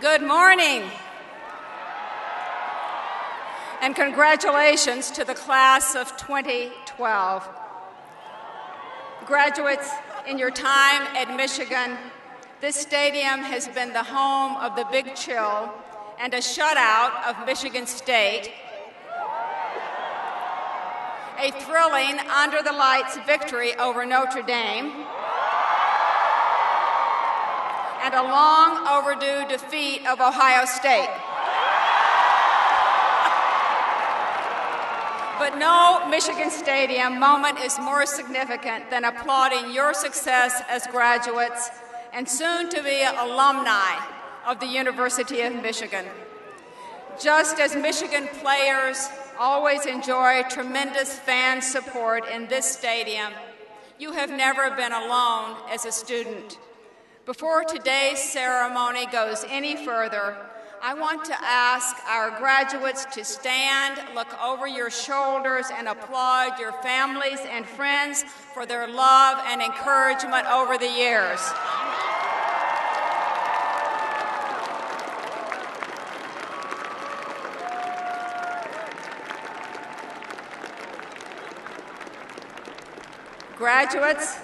Good morning, and congratulations to the class of 2012. Graduates, in your time at Michigan, this stadium has been the home of the Big Chill and a shutout of Michigan State, a thrilling under-the-lights victory over Notre Dame, and a long overdue defeat of Ohio State. But no Michigan Stadium moment is more significant than applauding your success as graduates and soon to be alumni of the University of Michigan. Just as Michigan players always enjoy tremendous fan support in this stadium, you have never been alone as a student. Before today's ceremony goes any further, I want to ask our graduates to stand, look over your shoulders, and applaud your families and friends for their love and encouragement over the years. Graduates,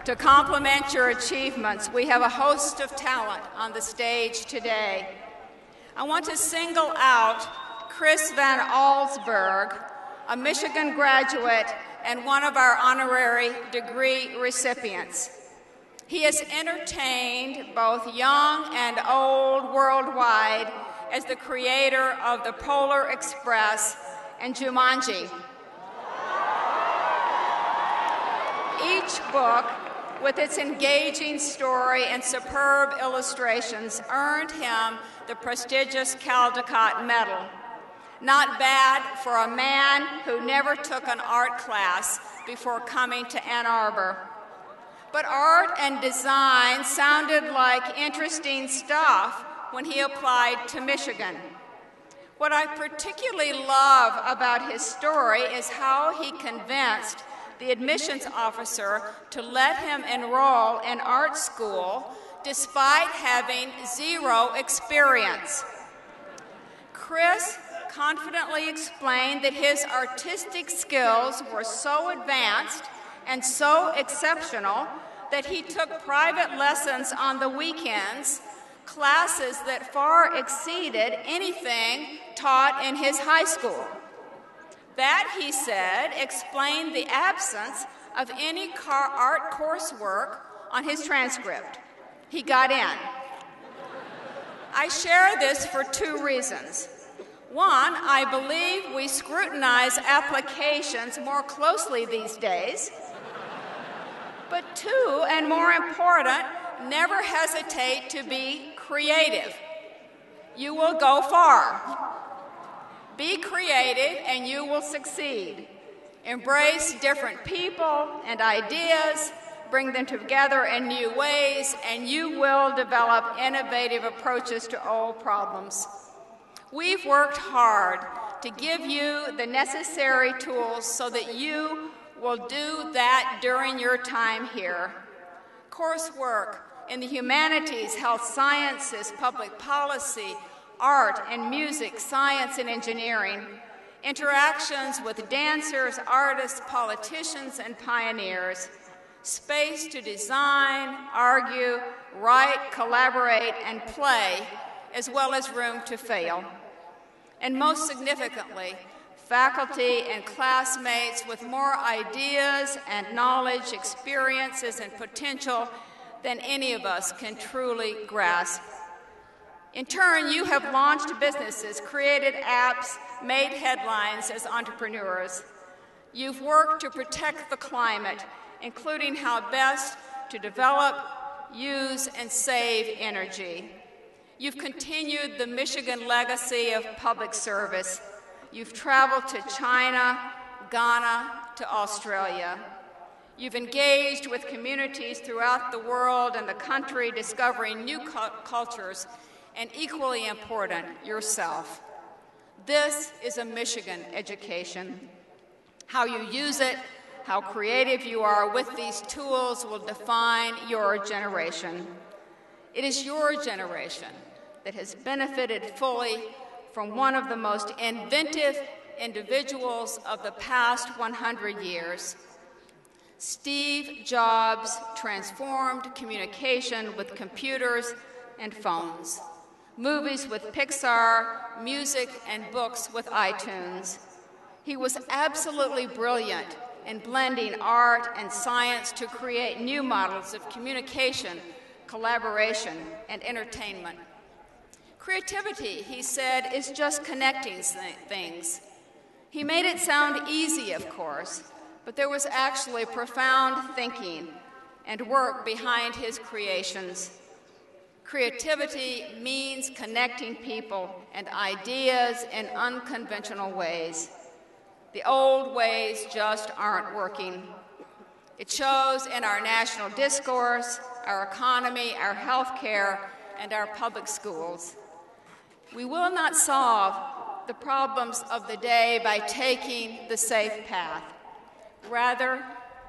to complement your achievements, we have a host of talent on the stage today. I want to single out Chris Van Allsburg, a Michigan graduate and one of our honorary degree recipients. He has entertained both young and old worldwide as the creator of the Polar Express and Jumanji. Each book, with its engaging story and superb illustrations, earned him the prestigious Caldecott Medal. Not bad for a man who never took an art class before coming to Ann Arbor. But art and design sounded like interesting stuff when he applied to Michigan. What I particularly love about his story is how he convinced the admissions officer to let him enroll in art school despite having zero experience. Chris confidently explained that his artistic skills were so advanced and so exceptional that he took private lessons on the weekends, classes that far exceeded anything taught in his high school. That, he said, explained the absence of any art coursework on his transcript. He got in. I share this for two reasons. One, I believe we scrutinize applications more closely these days. But two, and more important, never hesitate to be creative. You will go far. Be creative and you will succeed. Embrace different people and ideas, bring them together in new ways, and you will develop innovative approaches to old problems. We've worked hard to give you the necessary tools so that you will do that during your time here. Coursework in the humanities, health sciences, public policy, art and music, science and engineering, interactions with dancers, artists, politicians, and pioneers, space to design, argue, write, collaborate, and play, as well as room to fail. And most significantly, faculty and classmates with more ideas and knowledge, experiences, and potential than any of us can truly grasp. In turn, you have launched businesses, created apps, made headlines as entrepreneurs. You've worked to protect the climate, including how best to develop, use, and save energy. You've continued the Michigan legacy of public service. You've traveled to China, Ghana, to Australia. You've engaged with communities throughout the world and the country, discovering new cultures, and equally important, yourself. This is a Michigan education. How you use it, how creative you are with these tools will define your generation. It is your generation, that has benefited fully from one of the most inventive individuals of the past 100 years. Steve Jobs transformed communication with computers and phones, movies with Pixar, music and books with iTunes. He was absolutely brilliant in blending art and science to create new models of communication, collaboration, and entertainment. Creativity, he said, is just connecting things. He made it sound easy, of course, but there was actually profound thinking and work behind his creations. Creativity means connecting people and ideas in unconventional ways. The old ways just aren't working. It shows in our national discourse, our economy, our health care, and our public schools. We will not solve the problems of the day by taking the safe path. Rather,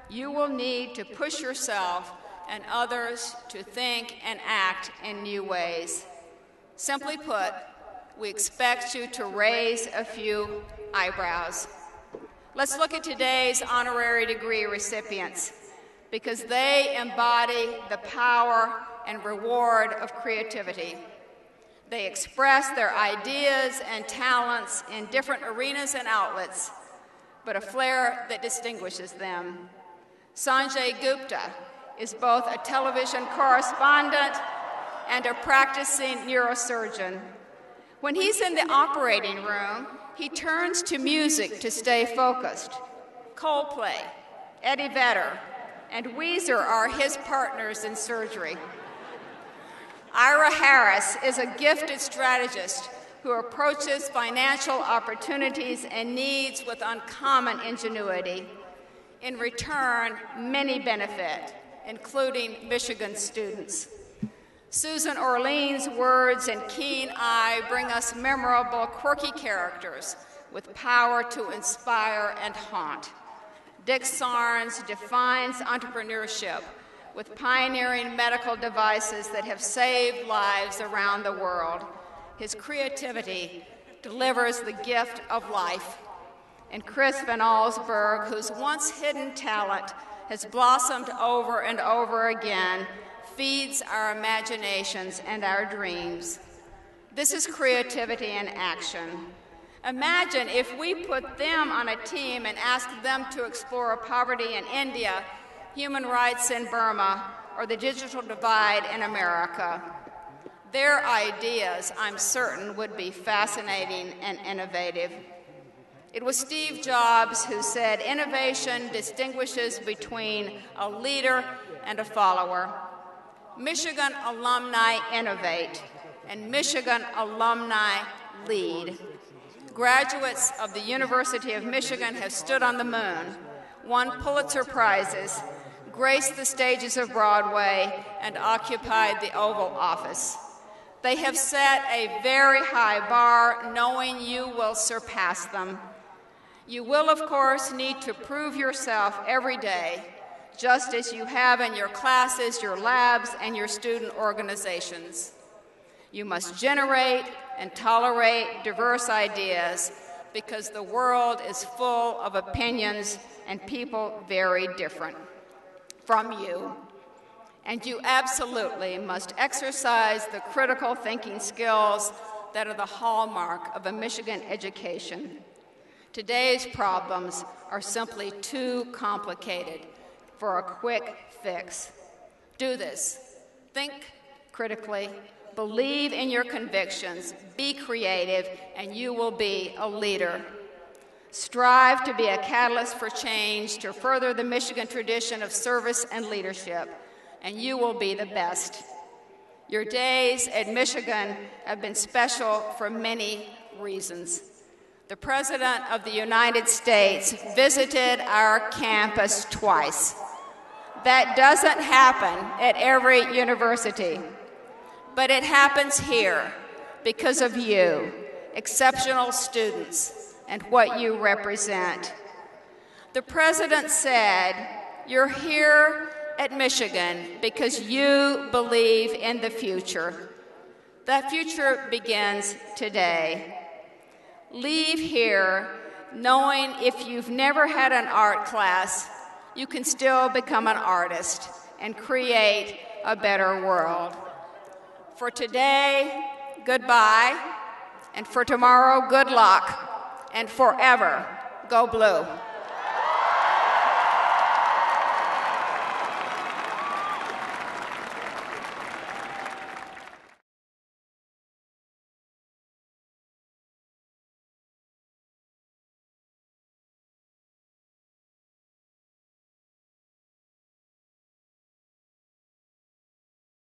you will need to push yourself and others to think and act in new ways. Simply put, we expect you to raise a few eyebrows. Let's look at today's honorary degree recipients, because they embody the power and reward of creativity. They express their ideas and talents in different arenas and outlets, but a flair that distinguishes them. Sanjay Gupta is both a television correspondent and a practicing neurosurgeon. When he's in the operating room, he turns to music to stay focused. Coldplay, Eddie Vedder, and Weezer are his partners in surgery. Ira Harris is a gifted strategist who approaches financial opportunities and needs with uncommon ingenuity. In return, many benefit, including Michigan students. Susan Orlean's words and keen eye bring us memorable, quirky characters with power to inspire and haunt. Dick Sarnes defines entrepreneurship with pioneering medical devices that have saved lives around the world. His creativity delivers the gift of life. And Chris Van Allsburg, whose once hidden talent has blossomed over and over again, feeds our imaginations and our dreams. This is creativity in action. Imagine if we put them on a team and asked them to explore poverty in India, human rights in Burma, or the digital divide in America. Their ideas, I'm certain, would be fascinating and innovative. It was Steve Jobs who said, "Innovation distinguishes between a leader and a follower." Michigan alumni innovate, and Michigan alumni lead. Graduates of the University of Michigan have stood on the moon, won Pulitzer Prizes, graced the stages of Broadway, and occupied the Oval Office. They have set a very high bar, knowing you will surpass them. You will, of course, need to prove yourself every day, just as you have in your classes, your labs, and your student organizations. You must generate and tolerate diverse ideas because the world is full of opinions and people very different from you. And you absolutely must exercise the critical thinking skills that are the hallmark of a Michigan education. Today's problems are simply too complicated for a quick fix. Do this. Think critically, believe in your convictions, be creative, and you will be a leader. Strive to be a catalyst for change to further the Michigan tradition of service and leadership, and you will be the best. Your days at Michigan have been special for many reasons. The President of the United States visited our campus twice. That doesn't happen at every university, but it happens here because of you, exceptional students, and what you represent. The President said, "You're here at Michigan because you believe in the future." That future begins today. Leave here knowing if you've never had an art class, you can still become an artist and create a better world. For today, goodbye, and for tomorrow, good luck, and forever, go blue.